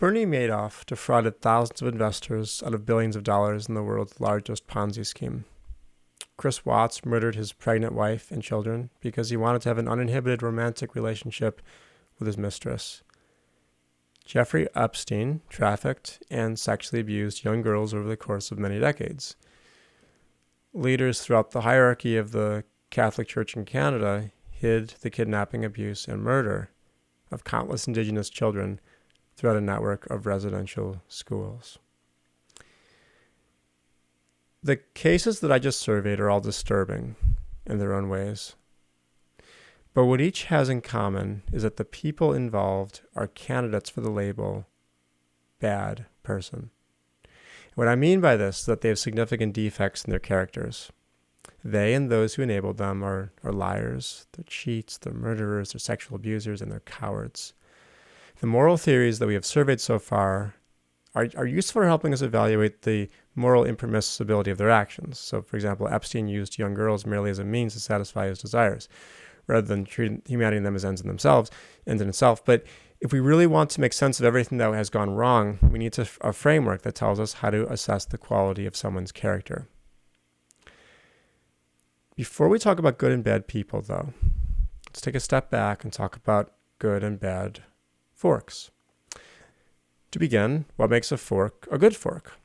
Bernie Madoff defrauded thousands of investors out of billions of dollars in the world's largest Ponzi scheme. Chris Watts murdered his pregnant wife and children because he wanted to have an uninhibited romantic relationship with his mistress. Jeffrey Epstein trafficked and sexually abused young girls over the course of many decades. Leaders throughout the hierarchy of the Catholic Church in Canada hid the kidnapping, abuse, and murder of countless Indigenous children throughout a network of residential schools. The cases that I just surveyed are all disturbing in their own ways. But what each has in common is that the people involved are candidates for the label bad person. What I mean by this is that they have significant defects in their characters. They and those who enabled them are liars, they're cheats, they're murderers, they're sexual abusers, and they're cowards. The moral theories that we have surveyed so far are useful for helping us evaluate the moral impermissibility of their actions. So, for example, Epstein used young girls merely as a means to satisfy his desires, rather than treating them as ends in itself. But if we really want to make sense of everything that has gone wrong, we need a framework that tells us how to assess the quality of someone's character. Before we talk about good and bad people, though, let's take a step back and talk about good and bad forks. To begin, what makes a fork a good fork?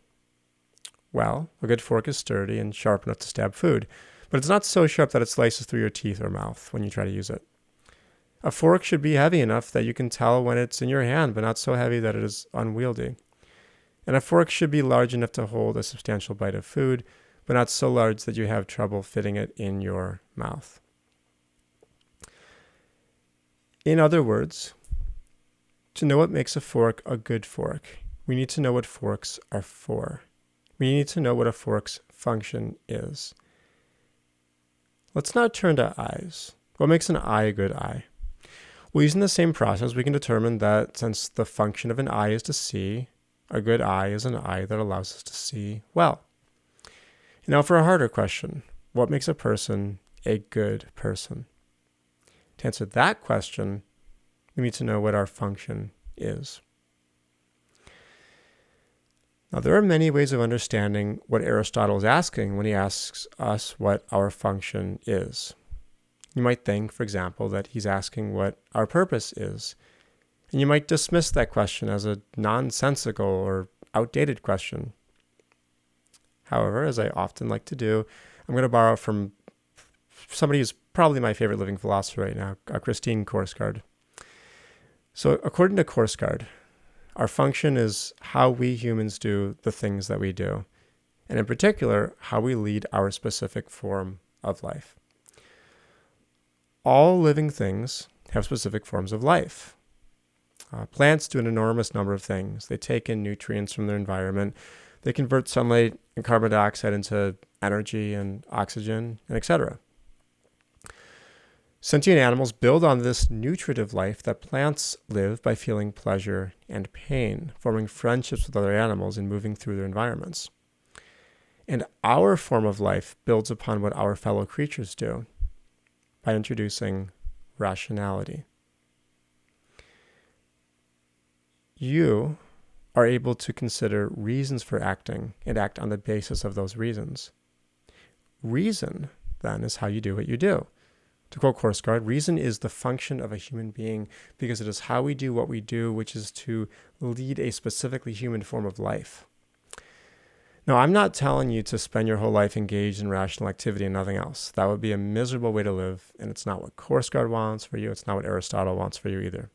Well, a good fork is sturdy and sharp enough to stab food, but it's not so sharp that it slices through your teeth or mouth when you try to use it. A fork should be heavy enough that you can tell when it's in your hand, but not so heavy that it is unwieldy. And a fork should be large enough to hold a substantial bite of food, but not so large that you have trouble fitting it in your mouth. In other words, to know what makes a fork a good fork, we need to know what forks are for. We need to know what a fork's function is. Let's now turn to eyes. What makes an eye a good eye? Well, using the same process, we can determine that since the function of an eye is to see, a good eye is an eye that allows us to see well. Now for a harder question, what makes a person a good person? To answer that question, we need to know what our function is. Now, there are many ways of understanding what Aristotle is asking when he asks us what our function is. You might think, for example, that he's asking what our purpose is. And you might dismiss that question as a nonsensical or outdated question. However, as I often like to do, I'm going to borrow from somebody who's probably my favorite living philosopher right now, Christine Korsgaard. So according to Korsgaard, our function is how we humans do the things that we do, and in particular, how we lead our specific form of life. All living things have specific forms of life. Plants do an enormous number of things. They take in nutrients from their environment. They convert sunlight and carbon dioxide into energy and oxygen, and etc. Sentient animals build on this nutritive life that plants live by feeling pleasure and pain, forming friendships with other animals and moving through their environments. And our form of life builds upon what our fellow creatures do by introducing rationality. You are able to consider reasons for acting and act on the basis of those reasons. Reason, then, is how you do what you do. To quote Korsgaard, reason is the function of a human being because it is how we do what we do, which is to lead a specifically human form of life. Now, I'm not telling you to spend your whole life engaged in rational activity and nothing else. That would be a miserable way to live, and it's not what Korsgaard wants for you. It's not what Aristotle wants for you either.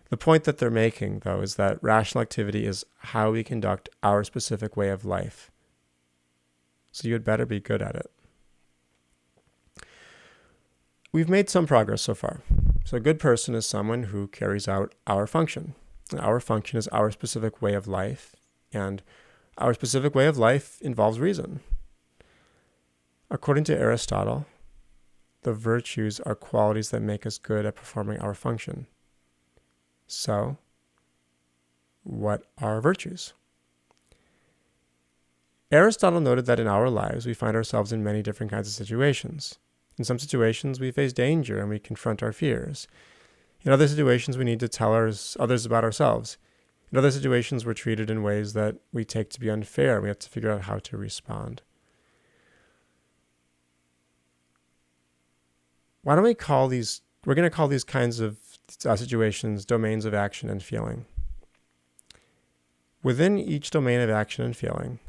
The point that they're making, though, is that rational activity is how we conduct our specific way of life. So you had better be good at it. We've made some progress so far. So a good person is someone who carries out our function. Our function is our specific way of life, and our specific way of life involves reason. According to Aristotle, the virtues are qualities that make us good at performing our function. So, what are virtues? Aristotle noted that in our lives, we find ourselves in many different kinds of situations. In some situations, we face danger and we confront our fears. In other situations, we need to tell others about ourselves. In other situations, we're treated in ways that we take to be unfair. We have to figure out how to respond. Why don't we call these, we're going to call these kinds of situations domains of action and feeling. Within each domain of action and feeling,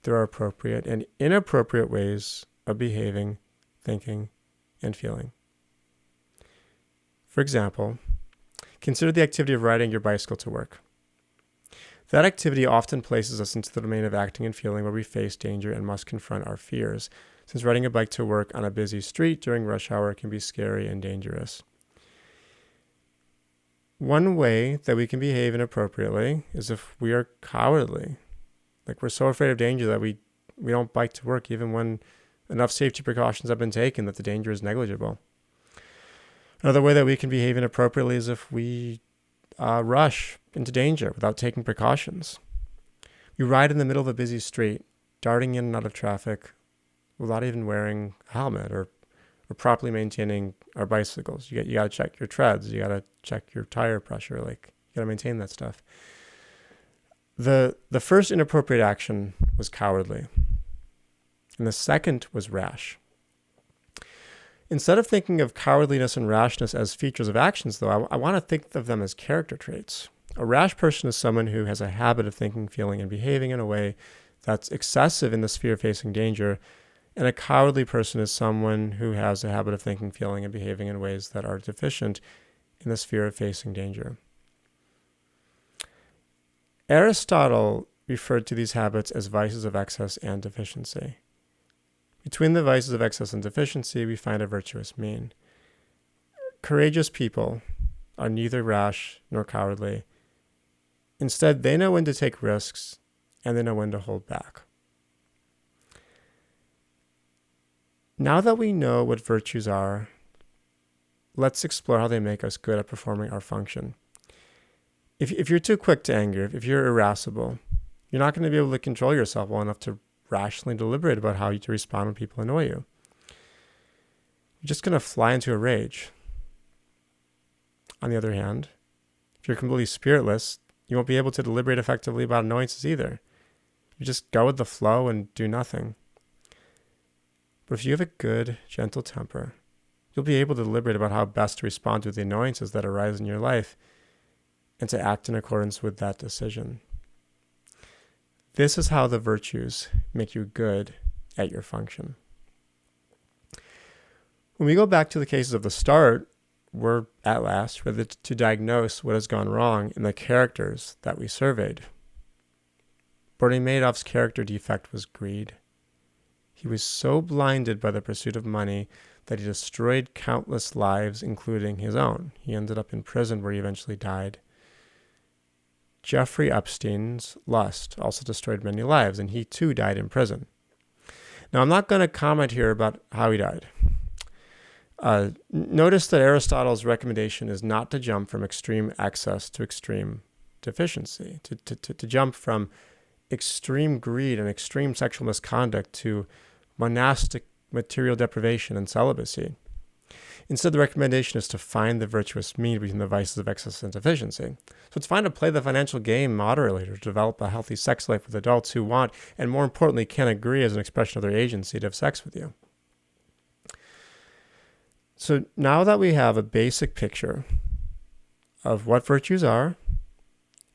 there are appropriate and inappropriate ways of behaving, thinking, and feeling. For example, consider the activity of riding your bicycle to work. That activity often places us into the domain of acting and feeling where we face danger and must confront our fears, since riding a bike to work on a busy street during rush hour can be scary and dangerous. One way that we can behave inappropriately is if we are cowardly. Like we're so afraid of danger that we don't bike to work even when enough safety precautions have been taken that the danger is negligible. Another way that we can behave inappropriately is if we rush into danger without taking precautions. We ride in the middle of a busy street, darting in and out of traffic without even wearing a helmet or properly maintaining our bicycles. You got to check your treads. You got to check your tire pressure. Like you got to maintain that stuff. The first inappropriate action was cowardly, and the second was rash. Instead of thinking of cowardliness and rashness as features of actions, though, I want to think of them as character traits. A rash person is someone who has a habit of thinking, feeling, and behaving in a way that's excessive in the sphere of facing danger, and a cowardly person is someone who has a habit of thinking, feeling, and behaving in ways that are deficient in the sphere of facing danger. Aristotle referred to these habits as vices of excess and deficiency. Between the vices of excess and deficiency, we find a virtuous mean. Courageous people are neither rash nor cowardly. Instead, they know when to take risks and they know when to hold back. Now that we know what virtues are, let's explore how they make us good at performing our function. If you're too quick to anger, if you're irascible, you're not going to be able to control yourself well enough to rationally deliberate about how to respond when people annoy you. You're just going to fly into a rage. On the other hand, if you're completely spiritless, you won't be able to deliberate effectively about annoyances either. You just go with the flow and do nothing. But if you have a good, gentle temper, you'll be able to deliberate about how best to respond to the annoyances that arise in your life and to act in accordance with that decision. This is how the virtues make you good at your function. When we go back to the cases of the start, we're at last ready to diagnose what has gone wrong in the characters that we surveyed. Bernie Madoff's character defect was greed. He was so blinded by the pursuit of money that he destroyed countless lives, including his own. He ended up in prison where he eventually died. Jeffrey Epstein's lust also destroyed many lives, and he too died in prison. Now, I'm not going to comment here about how he died. Notice that Aristotle's recommendation is not to jump from extreme excess to extreme deficiency, to jump from extreme greed and extreme sexual misconduct to monastic material deprivation and celibacy. Instead, the recommendation is to find the virtuous mean between the vices of excess and deficiency. So it's fine to play the financial game moderately or to develop a healthy sex life with adults who want, and more importantly, can agree as an expression of their agency to have sex with you. So now that we have a basic picture of what virtues are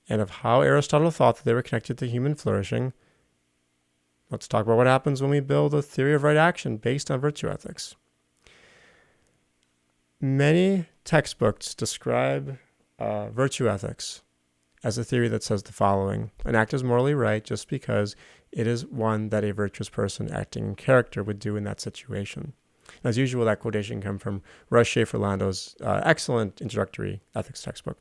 and of how Aristotle thought that they were connected to human flourishing, let's talk about what happens when we build a theory of right action based on virtue ethics. Many textbooks describe virtue ethics as a theory that says the following: an act is morally right just because it is one that a virtuous person acting in character would do in that situation. As usual, that quotation comes from Russ Schaefer Lando's excellent introductory ethics textbook.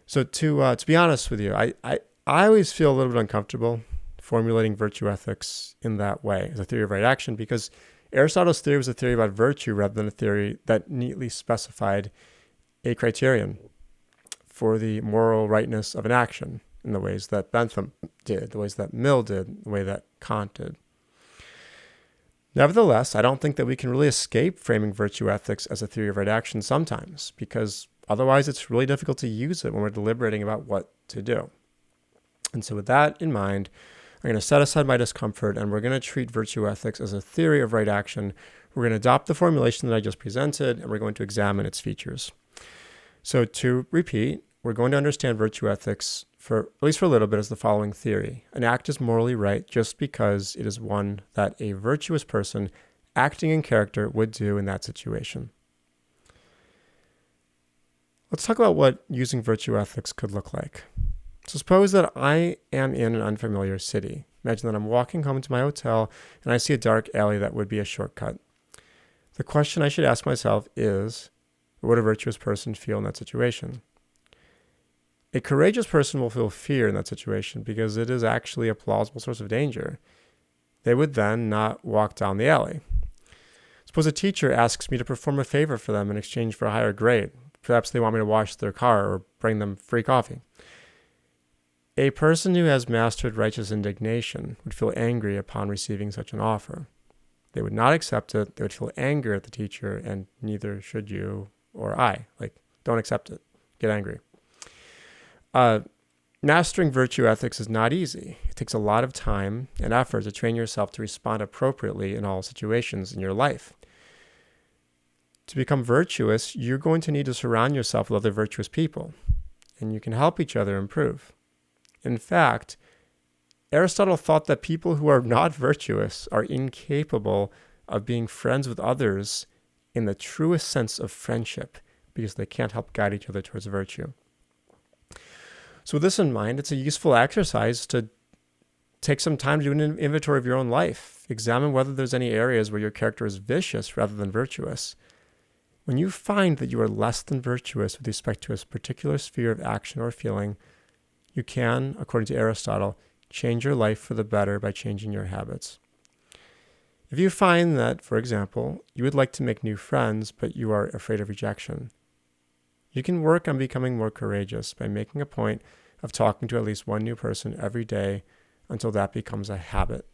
So to be honest with you, I always feel a little bit uncomfortable formulating virtue ethics in that way as a theory of right action, because Aristotle's theory was a theory about virtue rather than a theory that neatly specified a criterion for the moral rightness of an action in the ways that Bentham did, the ways that Mill did, the way that Kant did. Nevertheless, I don't think that we can really escape framing virtue ethics as a theory of right action sometimes, because Otherwise, it's really difficult to use it when we're deliberating about what to do. And so with that in mind, I'm going to set aside my discomfort, and we're going to treat virtue ethics as a theory of right action. We're going to adopt the formulation that I just presented, and we're going to examine its features. So to repeat, we're going to understand virtue ethics, at least for a little bit, as the following theory. An act is morally right just because it is one that a virtuous person acting in character would do in that situation. Let's talk about what using virtue ethics could look like. So suppose that I am in an unfamiliar city. Imagine that I'm walking home to my hotel and I see a dark alley that would be a shortcut. The question I should ask myself is, what would a virtuous person feel in that situation? A courageous person will feel fear in that situation because it is actually a plausible source of danger. They would then not walk down the alley. Suppose a teacher asks me to perform a favor for them in exchange for a higher grade. Perhaps they want me to wash their car or bring them free coffee. A person who has mastered righteous indignation would feel angry upon receiving such an offer. They would not accept it. They would feel anger at the teacher, and neither should you or I. Don't accept it. Get angry. Mastering virtue ethics is not easy. It takes a lot of time and effort to train yourself to respond appropriately in all situations in your life. To become virtuous, you're going to need to surround yourself with other virtuous people, and you can help each other improve. In fact, Aristotle thought that people who are not virtuous are incapable of being friends with others in the truest sense of friendship because they can't help guide each other towards virtue. So with this in mind, it's a useful exercise to take some time to do an inventory of your own life. Examine whether there's any areas where your character is vicious rather than virtuous. When you find that you are less than virtuous with respect to a particular sphere of action or feeling, you can, according to Aristotle, change your life for the better by changing your habits. If you find that, for example, you would like to make new friends, but you are afraid of rejection, you can work on becoming more courageous by making a point of talking to at least one new person every day until that becomes a habit.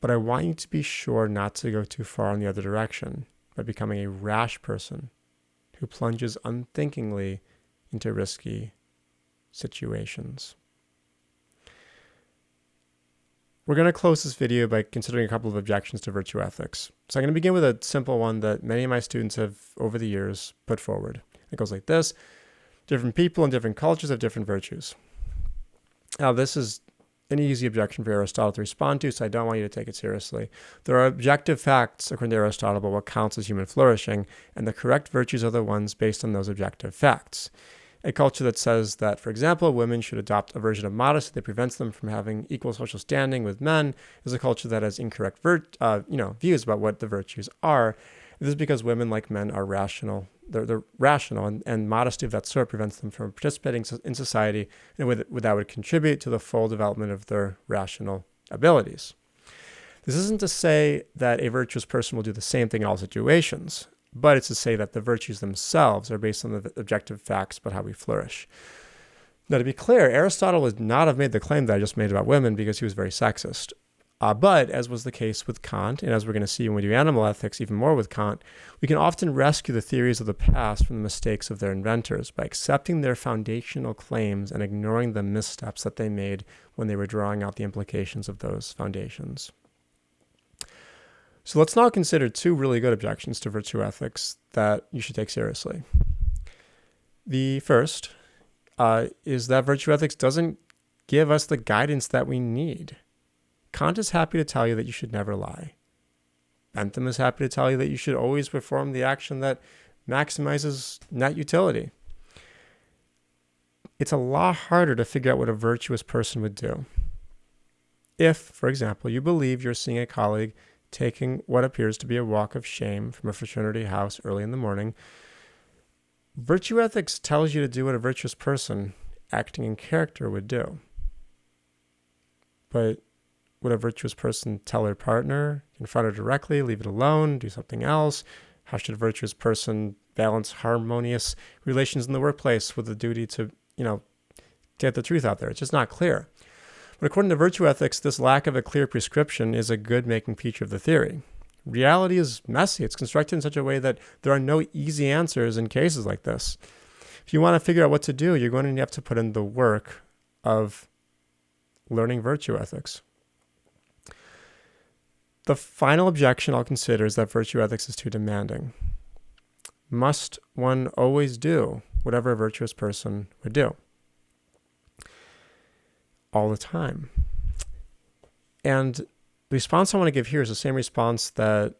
But I want you to be sure not to go too far in the other direction by becoming a rash person who plunges unthinkingly into risky situations. We're going to close this video by considering a couple of objections to virtue ethics. So I'm going to begin with a simple one that many of my students have, over the years, put forward. It goes like this: different people and different cultures have different virtues. Now, this is an easy objection for Aristotle to respond to, so I don't want you to take it seriously. There are objective facts, according to Aristotle, about what counts as human flourishing, and the correct virtues are the ones based on those objective facts. A culture that says that, for example, women should adopt a version of modesty that prevents them from having equal social standing with men is a culture that has incorrect views about what the virtues are. This is because women, like men, are rational. They're rational, and modesty of that sort prevents them from participating in society in a way that would contribute to the full development of their rational abilities. This isn't to say that a virtuous person will do the same thing in all situations, but it's to say that the virtues themselves are based on the objective facts about how we flourish. Now, to be clear, Aristotle would not have made the claim that I just made about women because he was very sexist. But as was the case with Kant, and as we're going to see when we do animal ethics even more with Kant, we can often rescue the theories of the past from the mistakes of their inventors by accepting their foundational claims and ignoring the missteps that they made when they were drawing out the implications of those foundations. So let's now consider two really good objections to virtue ethics that you should take seriously. The first is that virtue ethics doesn't give us the guidance that we need. Kant is happy to tell you that you should never lie. Bentham is happy to tell you that you should always perform the action that maximizes net utility. It's a lot harder to figure out what a virtuous person would do. If, for example, you believe you're seeing a colleague taking what appears to be a walk of shame from a fraternity house early in the morning, virtue ethics tells you to do what a virtuous person acting in character would do. But would a virtuous person tell their partner, confront her directly, leave it alone, do something else? How should a virtuous person balance harmonious relations in the workplace with the duty to, get the truth out there? It's just not clear. But according to virtue ethics, this lack of a clear prescription is a good making feature of the theory. Reality is messy. It's constructed in such a way that there are no easy answers in cases like this. If you want to figure out what to do, you're going to have to put in the work of learning virtue ethics. The final objection I'll consider is that virtue ethics is too demanding. Must one always do whatever a virtuous person would do? All the time. And the response I want to give here is the same response that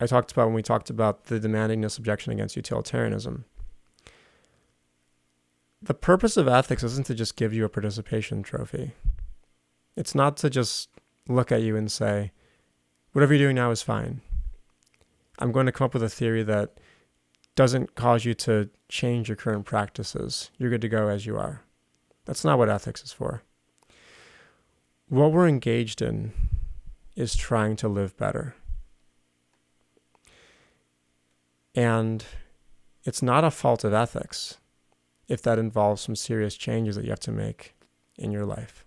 I talked about when we talked about the demandingness objection against utilitarianism. The purpose of ethics isn't to just give you a participation trophy. It's not to just look at you and say, whatever you're doing now is fine. I'm going to come up with a theory that doesn't cause you to change your current practices. You're good to go as you are. That's not what ethics is for. What we're engaged in is trying to live better. And it's not a fault of ethics if that involves some serious changes that you have to make in your life.